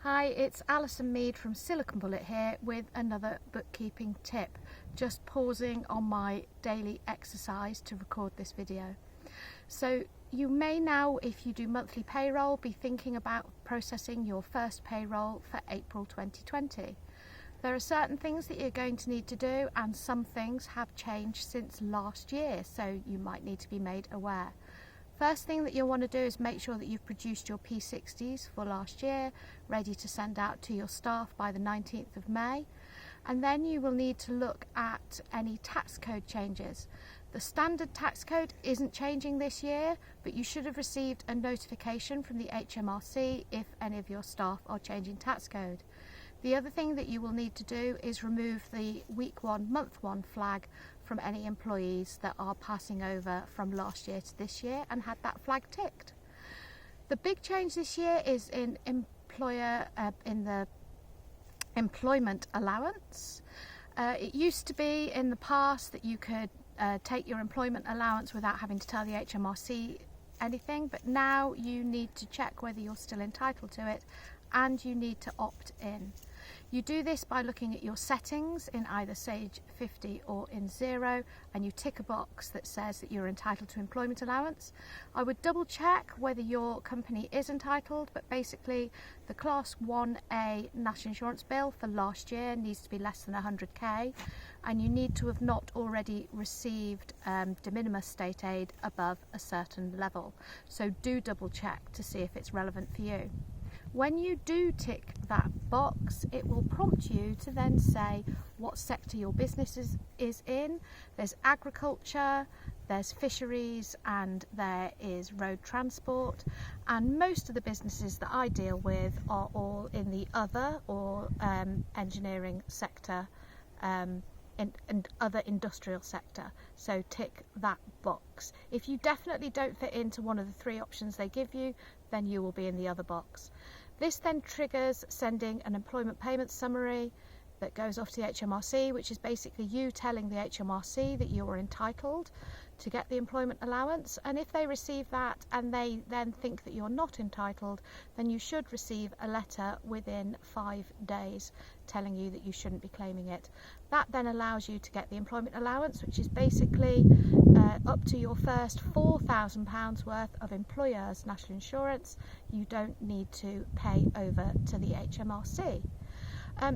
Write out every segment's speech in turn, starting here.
Hi, it's Alison Mead from Silicon Bullet here with another bookkeeping tip. Just pausing on my daily exercise to record this video. So you may now, if you do monthly payroll, be thinking about processing your first payroll for April 2020. There are certain things that you're going to need to do, and some things have changed since last year, so you might need to be made aware. First thing that you'll want to do is make sure that you've produced your P60s for last year, ready to send out to your staff by the 19th of May. And then you will need to look at any tax code changes. The standard tax code isn't changing this year, but you should have received a notification from the HMRC if any of your staff are changing tax code. The other thing that you will need to do is remove the week one, month one flag from any employees that are passing over from last year to this year and had that flag ticked. The big change this year is in the employment allowance. It used to be in the past that you could take your employment allowance without having to tell the HMRC anything, but now you need to check whether you're still entitled to it, and you need to opt in. You do this by looking at your settings in either Sage 50 or in 0, and you tick a box that says that you're entitled to employment allowance. I would double check whether your company is entitled, but basically the Class 1A National Insurance bill for last year needs to be less than 100k, and you need to have not already received de minimis state aid above a certain level. So do double check to see if it's relevant for you. When you do tick that box, it will prompt you to then say what sector your business is in. There's agriculture, there's fisheries, and there is road transport. And most of the businesses that I deal with are all in the other or engineering sector and other industrial sector. So tick that box. If you definitely don't fit into one of the three options they give you, then you will be in the other box. This then triggers sending an employment payment summary that goes off to the HMRC, which is basically you telling the HMRC that you are entitled to get the employment allowance. And if they receive that and they then think that you're not entitled, then you should receive a letter within 5 days telling you that you shouldn't be claiming it. That then allows you to get the employment allowance, which is basically up to your first £4,000 worth of employer's national insurance. You don't need to pay over to the HMRC.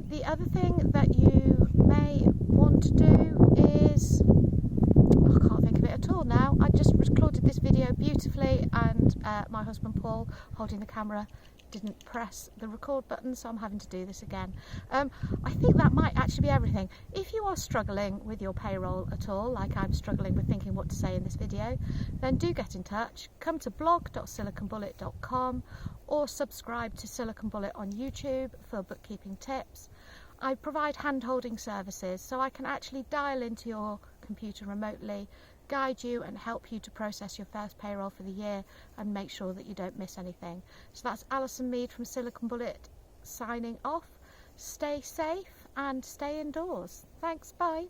The other thing that you may want to do is, I can't think of it at all now. I just recorded this video beautifully, and my husband Paul, holding the camera, didn't press the record button, so I'm having to do this again. I think that might actually be everything. If you are struggling with your payroll at all, like I'm struggling with thinking what to say in this video, then do get in touch. Come to blog.siliconbullet.com or subscribe to Silicon Bullet on YouTube for bookkeeping tips. I provide hand-holding services, so I can actually dial into your computer remotely, guide you and help you to process your first payroll for the year and make sure that you don't miss anything. So that's Alison Mead from Silicon Bullet signing off. Stay safe and stay indoors. Thanks, bye.